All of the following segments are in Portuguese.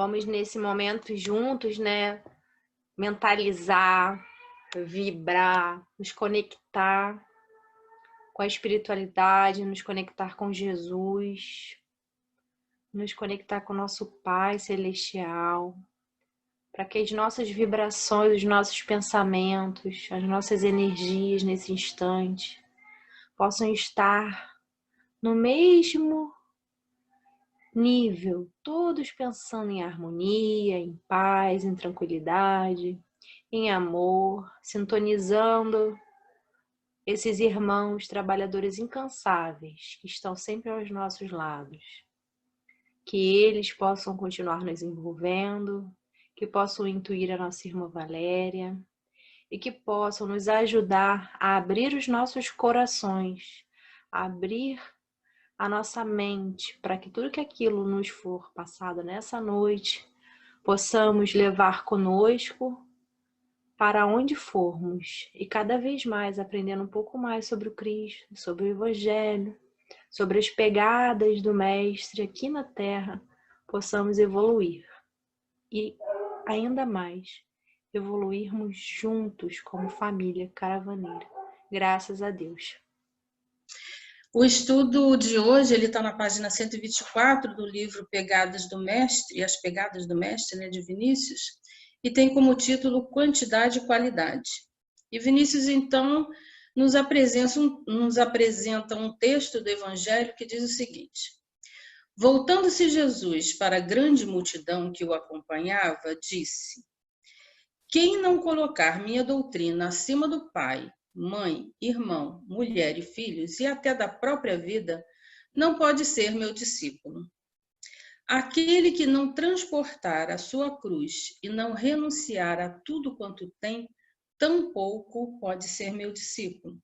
Vamos nesse momento juntos, né? Mentalizar, vibrar, nos conectar com a espiritualidade, nos conectar com Jesus, nos conectar com o nosso Pai Celestial, para que as nossas vibrações, os nossos pensamentos, as nossas energias nesse instante possam estar no mesmo nível, todos pensando em harmonia, em paz, em tranquilidade, em amor, sintonizando esses irmãos trabalhadores incansáveis que estão sempre aos nossos lados. Que eles possam continuar nos envolvendo, que possam intuir a nossa irmã Valéria e que possam nos ajudar a abrir os nossos corações, a abrir a nossa mente para que tudo que aquilo nos for passado nessa noite possamos levar conosco para onde formos e cada vez mais aprendendo um pouco mais sobre o Cristo, sobre o Evangelho, sobre as pegadas do Mestre aqui na Terra, possamos evoluir e ainda mais evoluirmos juntos como família caravaneira. Graças a Deus. O estudo de hoje ele está na página 124 do livro Pegadas do Mestre, e as Pegadas do Mestre, né, de Vinícius, e tem como título Quantidade e Qualidade. E Vinícius, então, nos apresenta um texto do Evangelho que diz o seguinte: voltando-se Jesus para a grande multidão que o acompanhava, disse: quem não colocar minha doutrina acima do Pai, mãe, irmão, mulher e filhos, e até da própria vida, não pode ser meu discípulo. Aquele que não transportar a sua cruz e não renunciar a tudo quanto tem, tampouco pode ser meu discípulo.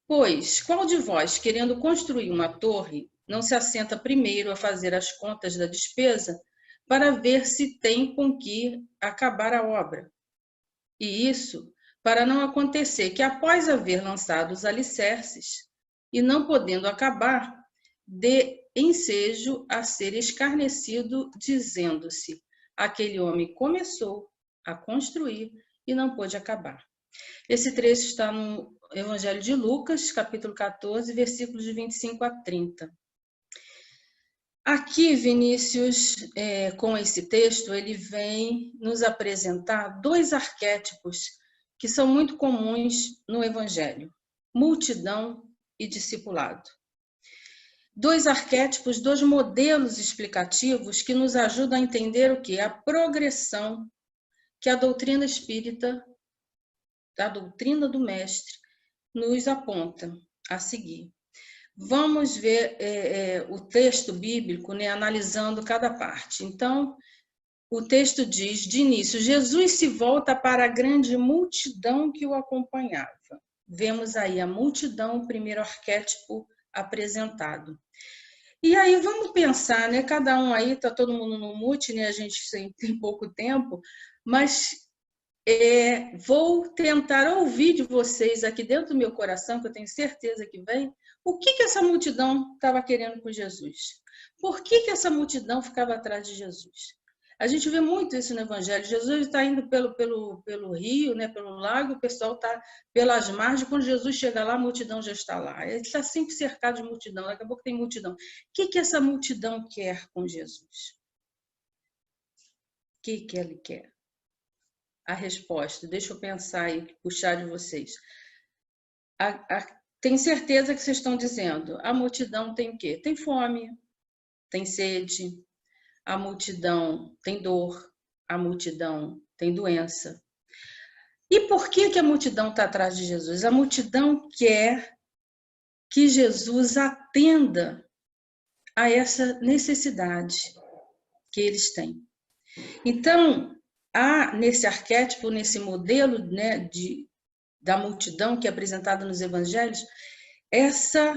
Pois, qual de vós, querendo construir uma torre, não se assenta primeiro a fazer as contas da despesa para ver se tem com que acabar a obra? E isso para não acontecer que, após haver lançado os alicerces, e não podendo acabar, dê ensejo a ser escarnecido, dizendo-se: aquele homem começou a construir e não pôde acabar. Esse trecho está no Evangelho de Lucas, capítulo 14, versículos de 25 a 30. Aqui, Vinícius, com esse texto, ele vem nos apresentar dois arquétipos que são muito comuns no Evangelho: multidão e discipulado. Dois arquétipos, dois modelos explicativos que nos ajudam a entender o que? A progressão que a doutrina espírita, a doutrina do Mestre, nos aponta a seguir. Vamos ver o texto bíblico, né, analisando cada parte. Então, o texto diz, de início, Jesus se volta para a grande multidão que o acompanhava. Vemos aí a multidão, o primeiro arquétipo apresentado. E aí vamos pensar, né? Cada um aí, tá todo mundo no mute, né? A gente tem pouco tempo, mas vou tentar ouvir de vocês aqui dentro do meu coração, que eu tenho certeza que vem, o que essa multidão estava querendo com Jesus? Por que essa multidão ficava atrás de Jesus? A gente vê muito isso no Evangelho. Jesus está indo pelo rio, né, pelo lago, o pessoal está pelas margens. Quando Jesus chega lá, a multidão já está lá. Ele está sempre cercado de multidão. Daqui a pouco tem multidão. O que essa multidão quer com Jesus? O que ele quer? A resposta, deixa eu pensar e puxar de vocês. Tenho certeza que vocês estão dizendo, a multidão tem o quê? Tem fome, tem sede, a multidão tem dor, a multidão tem doença. E por que a multidão está atrás de Jesus? A multidão quer que Jesus atenda a essa necessidade que eles têm. Então, há nesse arquétipo, nesse modelo, né, da multidão que é apresentada nos evangelhos, essa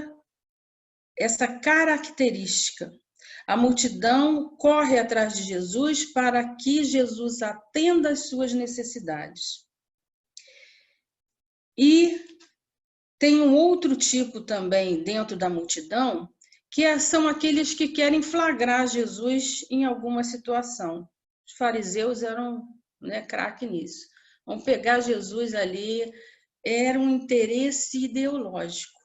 característica. A multidão corre atrás de Jesus para que Jesus atenda às suas necessidades. E tem um outro tipo também dentro da multidão, são aqueles que querem flagrar Jesus em alguma situação. Os fariseus eram, né, craque nisso. Vão pegar Jesus ali, era um interesse ideológico,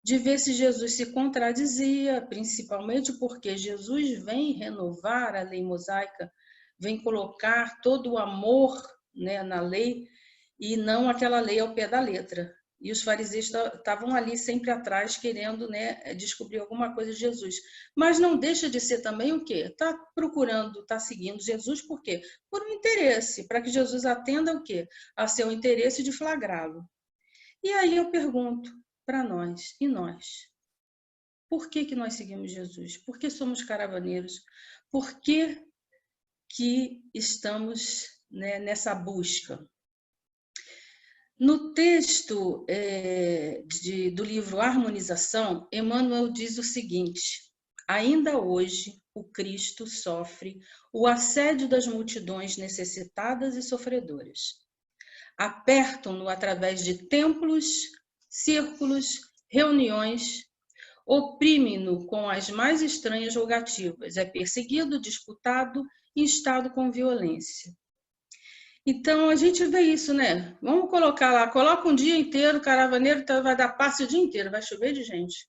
de ver se Jesus se contradizia, principalmente porque Jesus vem renovar a lei mosaica, vem colocar todo o amor, né, na lei, e não aquela lei ao pé da letra. E os fariseus estavam ali sempre atrás, querendo, né, descobrir alguma coisa de Jesus. Mas não deixa de ser também o quê? Está procurando, está seguindo Jesus, por quê? Por um interesse, para que Jesus atenda o quê? A seu interesse de flagrá-lo. E aí eu pergunto para nós, e nós? Por que nós seguimos Jesus? Por que somos caravaneiros? Por que estamos, né, nessa busca? No texto do livro Harmonização, Emmanuel diz o seguinte: ainda hoje o Cristo sofre o assédio das multidões necessitadas e sofredoras. Apertam-no através de templos, círculos, reuniões, oprime-no com as mais estranhas rogativas, é perseguido, disputado e instado com violência. Então, a gente vê isso, né? Vamos colocar lá, coloca um dia inteiro, o caravaneiro vai dar passe o dia inteiro, vai chover de gente.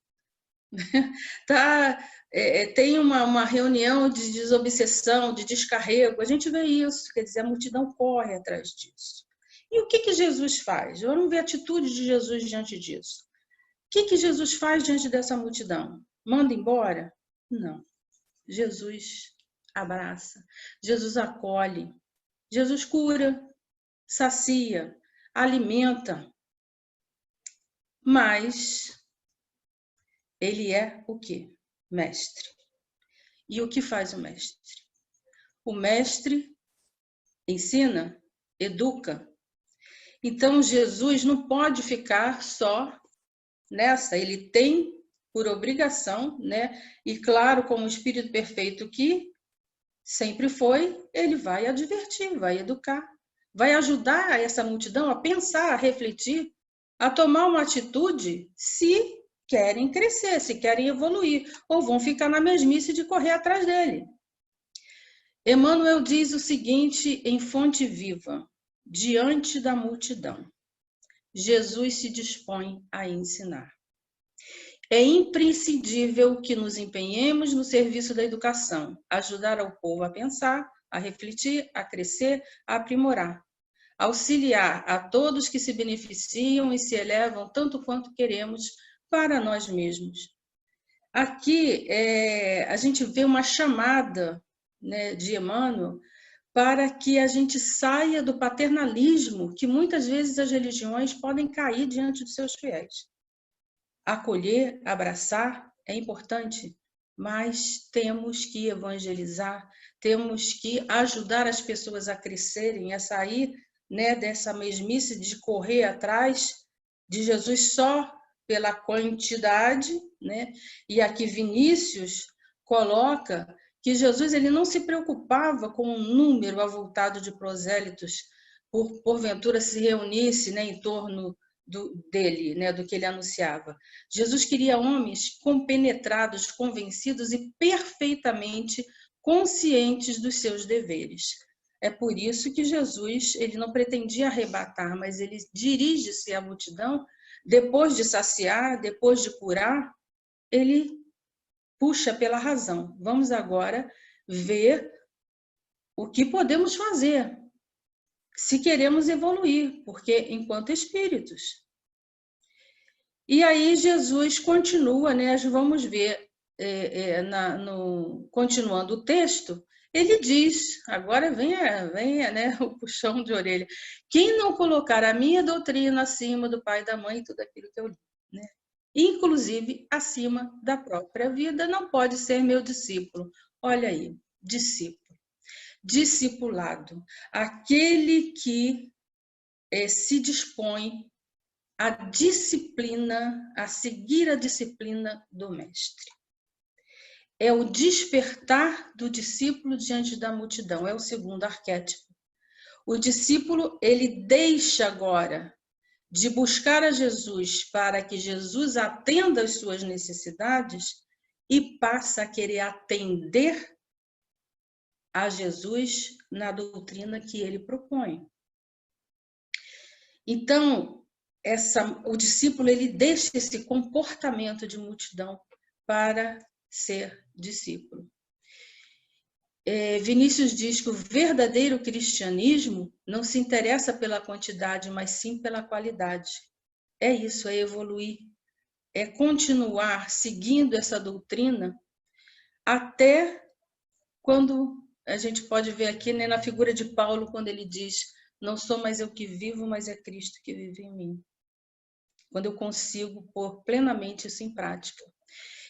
Tem uma reunião de desobsessão, de descarrego, a gente vê isso, quer dizer, a multidão corre atrás disso. E o que Jesus faz? Vamos ver a atitude de Jesus diante disso. O que Jesus faz diante dessa multidão? Manda embora? Não. Jesus abraça, Jesus acolhe, Jesus cura, sacia, alimenta, mas ele é o quê? Mestre. E o que faz o mestre? O mestre ensina, educa. Então, Jesus não pode ficar só nessa, ele tem por obrigação, né? E claro, como o Espírito Perfeito que sempre foi, ele vai advertir, vai educar, vai ajudar essa multidão a pensar, a refletir, a tomar uma atitude se querem crescer, se querem evoluir, ou vão ficar na mesmice de correr atrás dele. Emmanuel diz o seguinte em Fonte Viva: diante da multidão, Jesus se dispõe a ensinar. É imprescindível que nos empenhemos no serviço da educação, ajudar ao povo a pensar, a refletir, a crescer, a aprimorar, auxiliar a todos que se beneficiam e se elevam tanto quanto queremos para nós mesmos. Aqui a gente vê uma chamada, né, de Emmanuel para que a gente saia do paternalismo que muitas vezes as religiões podem cair diante dos seus fiéis. Acolher, abraçar é importante, mas temos que evangelizar, temos que ajudar as pessoas a crescerem, a sair, né, dessa mesmice de correr atrás de Jesus só pela quantidade, né? E aqui Vinícius coloca que Jesus ele não se preocupava com um número avultado de prosélitos, porventura se reunisse, né, em torno dele, né, do que ele anunciava. Jesus queria homens compenetrados, convencidos e perfeitamente conscientes dos seus deveres. É por isso que Jesus ele não pretendia arrebatar, mas ele dirige-se à multidão, depois de saciar, depois de curar, ele puxa pela razão. Vamos agora ver o que podemos fazer se queremos evoluir, porque enquanto espíritos. E aí Jesus continua, né? Vamos ver, continuando o texto, ele diz, agora venha, né, o puxão de orelha, quem não colocar a minha doutrina acima do pai e da mãe, tudo aquilo que eu li, né? Inclusive acima da própria vida, não pode ser meu discípulo. Olha aí, discípulo. Discipulado, aquele que se dispõe à disciplina, a seguir a disciplina do mestre. É o despertar do discípulo diante da multidão, é o segundo arquétipo. O discípulo, ele deixa agora de buscar a Jesus para que Jesus atenda às suas necessidades e passa a querer atender a Jesus na doutrina que ele propõe. Então, o discípulo ele deixa esse comportamento de multidão para ser discípulo. Vinícius diz que o verdadeiro cristianismo não se interessa pela quantidade, mas sim pela qualidade. É isso, é evoluir, é continuar seguindo essa doutrina até quando a gente pode ver aqui, né, na figura de Paulo, quando ele diz: não sou mais eu que vivo, mas é Cristo que vive em mim. Quando eu consigo pôr plenamente isso em prática.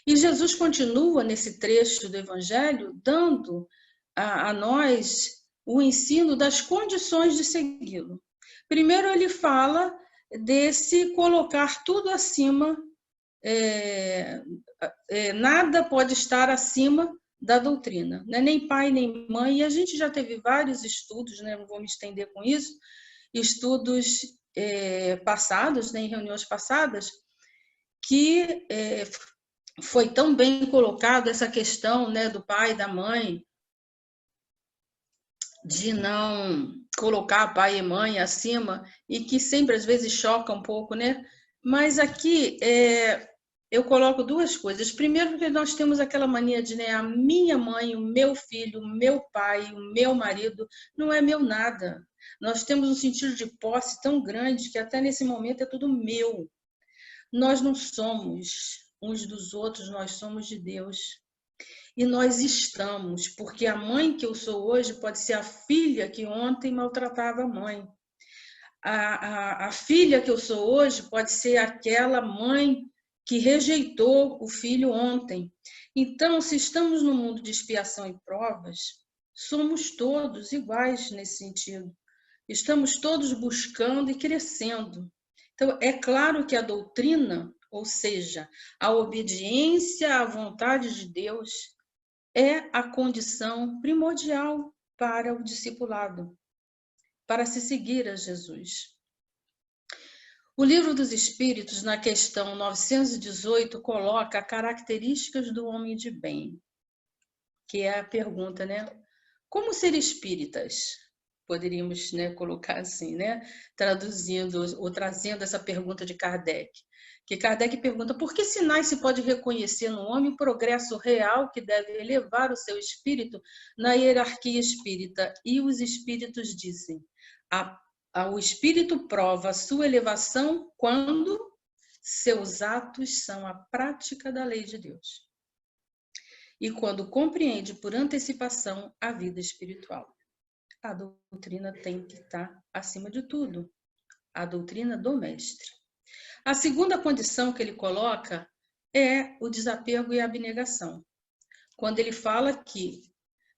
E Jesus continua nesse trecho do Evangelho dando a nós o ensino das condições de segui-lo. Primeiro ele fala desse colocar tudo acima, nada pode estar acima da doutrina, né? Nem pai, nem mãe, e a gente já teve vários estudos, né? Não vou me estender com isso, estudos passados, né? Em reuniões passadas, que foi tão bem colocado essa questão, né, do pai e da mãe, de não colocar pai e mãe acima, e que sempre às vezes choca um pouco, né? Mas aqui eu coloco duas coisas. Primeiro, porque nós temos aquela mania de, né, a minha mãe, o meu filho, o meu pai, o meu marido, não é meu nada. Nós temos um sentido de posse tão grande que até nesse momento é tudo meu. Nós não somos uns dos outros, nós somos de Deus. E nós estamos, porque a mãe que eu sou hoje pode ser a filha que ontem maltratava a mãe. A filha que eu sou hoje pode ser aquela mãe que rejeitou o filho ontem. Então, se estamos no mundo de expiação e provas, somos todos iguais nesse sentido. Estamos todos buscando e crescendo. Então, é claro que a doutrina, ou seja, a obediência à vontade de Deus, é a condição primordial para o discipulado, para se seguir a Jesus. O Livro dos Espíritos, na questão 918, coloca características do homem de bem, que é a pergunta, né? Como ser espíritas? Poderíamos, né, colocar assim, né? Traduzindo ou trazendo essa pergunta de Kardec. Que Kardec pergunta: por que sinais se pode reconhecer no homem o progresso real que deve elevar o seu espírito na hierarquia espírita? E os espíritos dizem: o espírito prova a sua elevação quando seus atos são a prática da lei de Deus e quando compreende por antecipação a vida espiritual. A doutrina tem que estar acima de tudo, a doutrina do mestre. A segunda condição que ele coloca é o desapego e a abnegação. Quando ele fala que,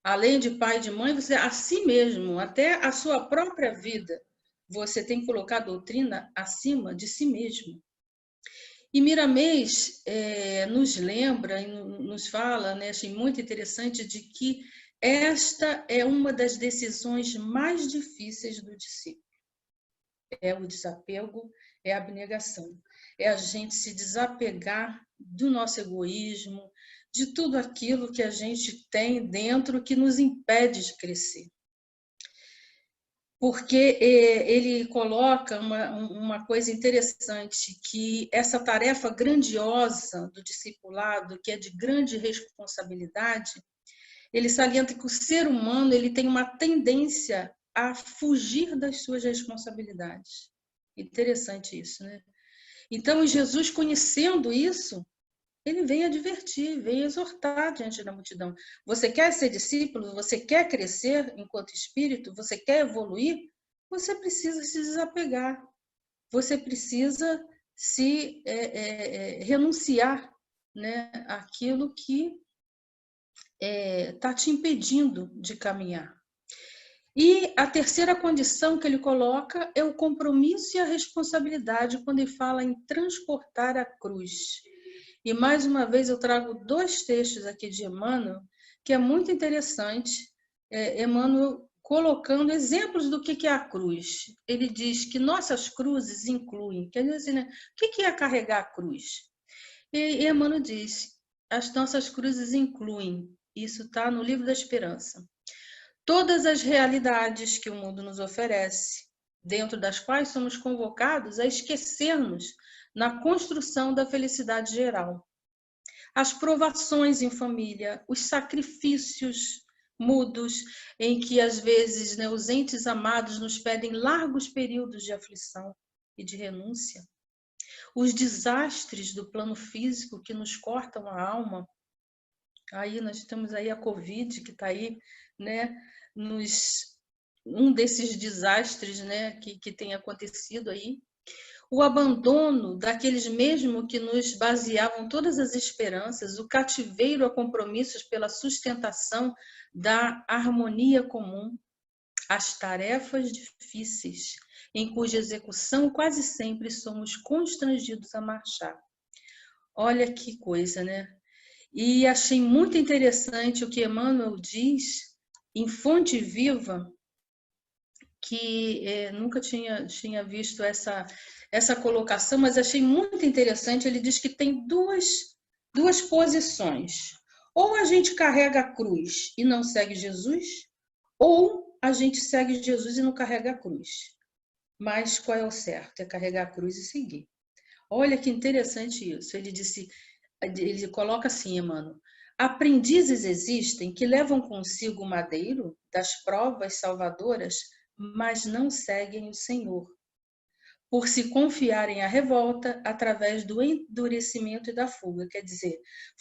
além de pai e de mãe, você a si mesmo, até a sua própria vida, você tem que colocar a doutrina acima de si mesmo. E Miramês nos lembra e nos fala, né, achei muito interessante, de que esta é uma das decisões mais difíceis do discípulo. É o desapego, é a abnegação. É a gente se desapegar do nosso egoísmo, de tudo aquilo que a gente tem dentro que nos impede de crescer. Porque ele coloca uma coisa interessante, que essa tarefa grandiosa do discipulado, que é de grande responsabilidade, ele salienta que o ser humano ele tem uma tendência a fugir das suas responsabilidades. Interessante isso, né? Então, Jesus, conhecendo isso, ele vem advertir, vem exortar diante da multidão. Você quer ser discípulo? Você quer crescer enquanto espírito? Você quer evoluir? Você precisa se desapegar. Você precisa se renunciar, né, àquilo que está te impedindo de caminhar. E a terceira condição que ele coloca é o compromisso e a responsabilidade quando ele fala em transportar a cruz. E mais uma vez eu trago dois textos aqui de Emmanuel, que é muito interessante. Emmanuel colocando exemplos do que é a cruz. Ele diz que nossas cruzes incluem, quer dizer, né, o que é carregar a cruz? E Emmanuel diz: as nossas cruzes incluem, isso está no Livro da Esperança, todas as realidades que o mundo nos oferece, dentro das quais somos convocados a esquecermos na construção da felicidade geral. As provações em família, os sacrifícios mudos, em que às vezes, né, os entes amados nos pedem largos períodos de aflição e de renúncia. Os desastres do plano físico que nos cortam a alma. Aí nós temos aí a Covid, que está aí, né, um desses desastres, né, que tem acontecido aí. O abandono daqueles mesmo que nos baseavam todas as esperanças, o cativeiro a compromissos pela sustentação da harmonia comum, as tarefas difíceis, em cuja execução quase sempre somos constrangidos a marchar. Olha que coisa, né? E achei muito interessante o que Emmanuel diz em Fonte Viva, que nunca tinha visto essa colocação, mas achei muito interessante. Ele diz que tem duas posições. Ou a gente carrega a cruz e não segue Jesus, ou a gente segue Jesus e não carrega a cruz. Mas qual é o certo? É carregar a cruz e seguir. Olha que interessante isso. Ele coloca assim, Emmanuel: aprendizes existem que levam consigo o madeiro das provas salvadoras, mas não seguem o Senhor, por se confiarem à revolta através do endurecimento e da fuga. Quer dizer,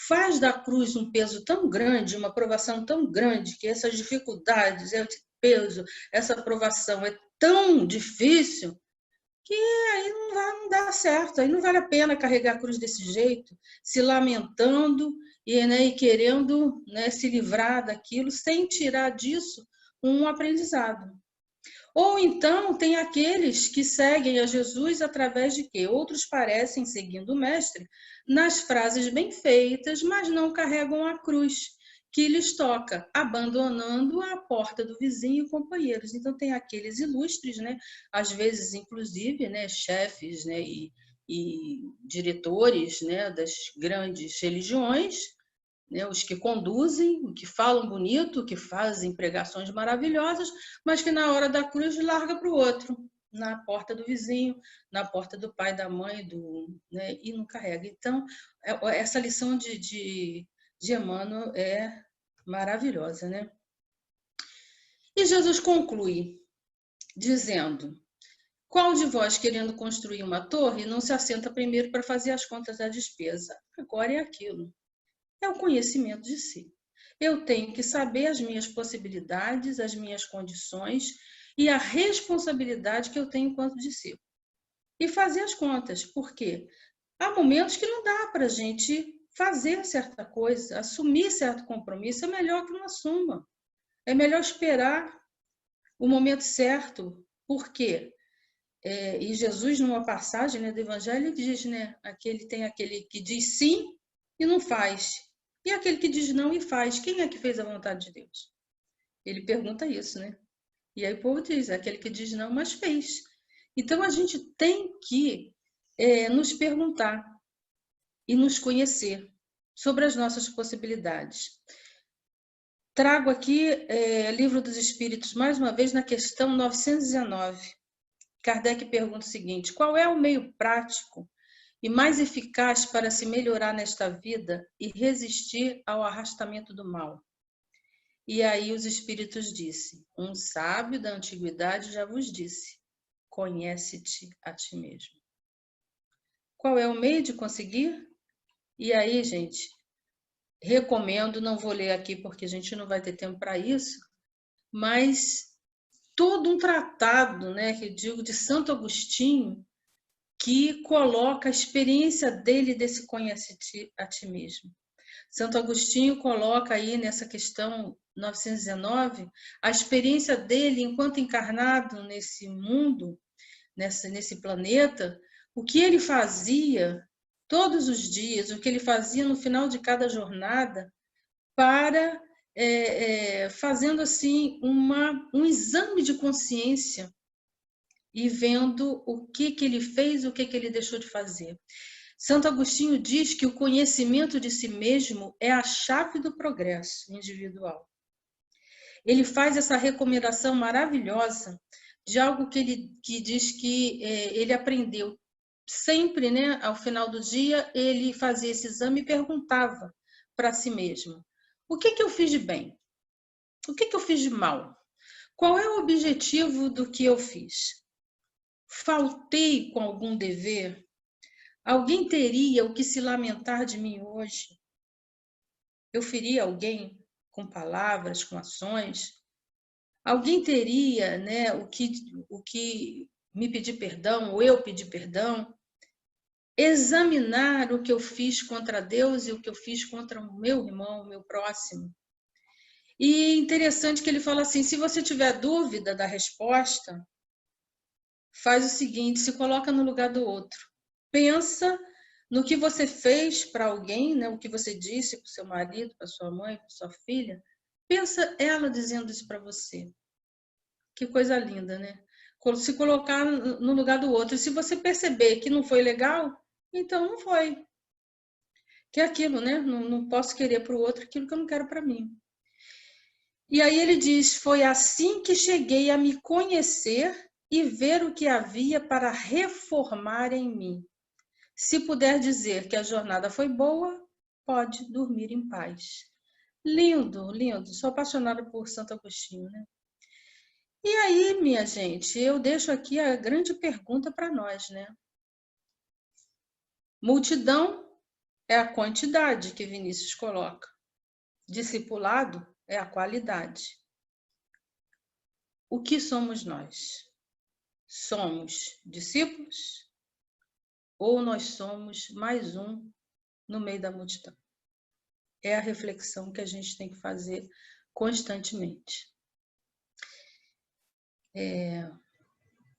faz da cruz um peso tão grande, uma provação tão grande, que essas dificuldades, esse peso, essa provação é tão difícil, que aí não dá certo, aí não vale a pena carregar a cruz desse jeito, se lamentando e querendo, né, se livrar daquilo, sem tirar disso um aprendizado. Ou então tem aqueles que seguem a Jesus através de quê? Outros parecem seguindo o mestre nas frases bem feitas, mas não carregam a cruz que lhes toca, abandonando a porta do vizinho e companheiros. Então tem aqueles ilustres, né? Às vezes, inclusive, né, chefes, né, e diretores, né, das grandes religiões, né, os que conduzem, os que falam bonito, que fazem pregações maravilhosas, mas que na hora da cruz larga para o outro, na porta do vizinho, na porta do pai, da mãe, né, e não carrega. Então, essa lição de Emmanuel é maravilhosa, né? E Jesus conclui dizendo: qual de vós, querendo construir uma torre, não se assenta primeiro para fazer as contas da despesa? Agora é aquilo. É o conhecimento de si. Eu tenho que saber as minhas possibilidades, as minhas condições e a responsabilidade que eu tenho enquanto discípulo. E fazer as contas, porque há momentos que não dá para a gente fazer certa coisa, assumir certo compromisso, é melhor que não assuma. É melhor esperar o momento certo. Por quê? E Jesus, numa passagem, né, do Evangelho, diz, né, tem aquele que diz sim e não faz. E aquele que diz não e faz, quem é que fez a vontade de Deus? Ele pergunta isso, né? E aí o povo diz, aquele que diz não, mas fez. Então a gente tem que nos perguntar e nos conhecer sobre as nossas possibilidades. Trago aqui Livro dos Espíritos, mais uma vez, na questão 919. Kardec pergunta o seguinte: qual é o meio prático e mais eficaz para se melhorar nesta vida e resistir ao arrastamento do mal? E aí os espíritos disse: um sábio da antiguidade já vos disse, conhece-te a ti mesmo. Qual é o meio de conseguir? E aí, gente, recomendo, não vou ler aqui porque a gente não vai ter tempo para isso, mas todo um tratado, né, que eu digo, de Santo Agostinho, que coloca a experiência dele desse conhece-te a ti mesmo. Santo Agostinho coloca aí nessa questão 919 a experiência dele enquanto encarnado nesse mundo, nesse planeta, o que ele fazia todos os dias, o que ele fazia no final de cada jornada, para fazendo assim um exame de consciência e vendo o que ele fez, o que ele deixou de fazer. Santo Agostinho diz que o conhecimento de si mesmo é a chave do progresso individual. Ele faz essa recomendação maravilhosa de algo que diz que ele aprendeu sempre, né? Ao final do dia, ele fazia esse exame e perguntava para si mesmo: o que eu fiz de bem? O que eu fiz de mal? Qual é o objetivo do que eu fiz? Faltei com algum dever? Alguém teria o que se lamentar de mim hoje? Eu feri alguém com palavras, com ações? Alguém teria, né, o que me pedir perdão, ou eu pedir perdão? Examinar o que eu fiz contra Deus e o que eu fiz contra o meu irmão, o meu próximo. E interessante que ele fala assim, se você tiver dúvida da resposta, faz o seguinte, se coloca no lugar do outro. Pensa no que você fez para alguém, né? O que você disse para o seu marido, para sua mãe, para sua filha. Pensa ela dizendo isso para você. Que coisa linda, né? Se colocar no lugar do outro. E se você perceber que não foi legal, então não foi. Que é aquilo, né? Não posso querer para o outro aquilo que eu não quero para mim. E aí ele diz, foi assim que cheguei a me conhecer e ver o que havia para reformar em mim. Se puder dizer que a jornada foi boa, pode dormir em paz. Lindo, lindo. Sou apaixonada por Santo Agostinho, né? E aí, minha gente, eu deixo aqui a grande pergunta para nós, né? Multidão é a quantidade que Vinícius coloca. Discipulado é a qualidade. O que somos nós? Somos discípulos ou nós somos mais um no meio da multidão? É a reflexão que a gente tem que fazer constantemente.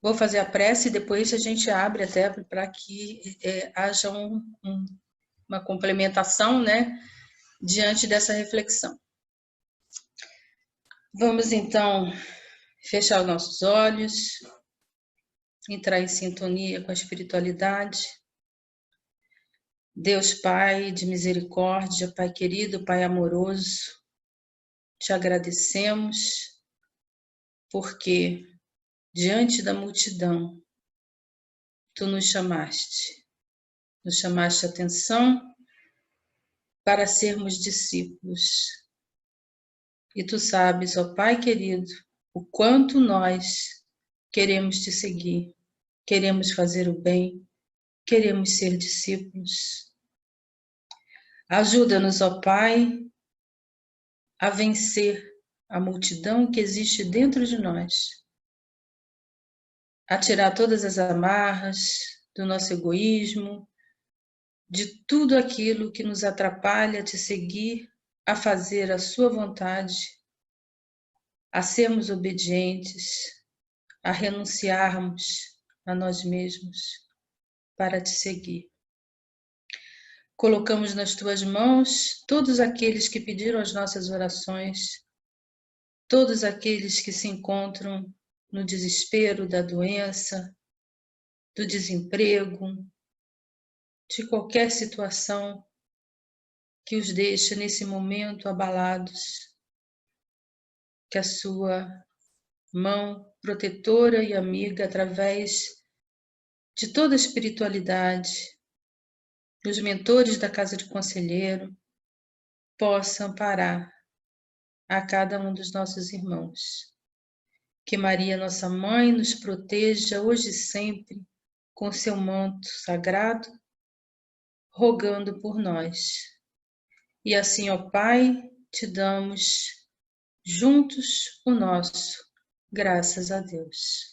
Vou fazer a prece e depois a gente abre até para que haja uma complementação, né, diante dessa reflexão. Vamos então fechar os nossos olhos, entrar em sintonia com a espiritualidade. Deus Pai de misericórdia, Pai querido, Pai amoroso, te agradecemos porque diante da multidão tu nos chamaste a atenção para sermos discípulos. E tu sabes, ó Pai querido, o quanto nós queremos te seguir, queremos fazer o bem, queremos ser discípulos. Ajuda-nos, ó Pai, a vencer a multidão que existe dentro de nós, a tirar todas as amarras do nosso egoísmo, de tudo aquilo que nos atrapalha a te seguir, a fazer a sua vontade, a sermos obedientes, a renunciarmos a nós mesmos para te seguir. Colocamos nas tuas mãos todos aqueles que pediram as nossas orações, todos aqueles que se encontram no desespero da doença, do desemprego, de qualquer situação que os deixa nesse momento abalados, que a sua mão protetora e amiga, através de toda a espiritualidade, dos mentores da Casa de Conselheiro, possa amparar a cada um dos nossos irmãos. Que Maria, nossa Mãe, nos proteja hoje e sempre com seu manto sagrado, rogando por nós. E assim, ó Pai, te damos juntos o nosso graças a Deus.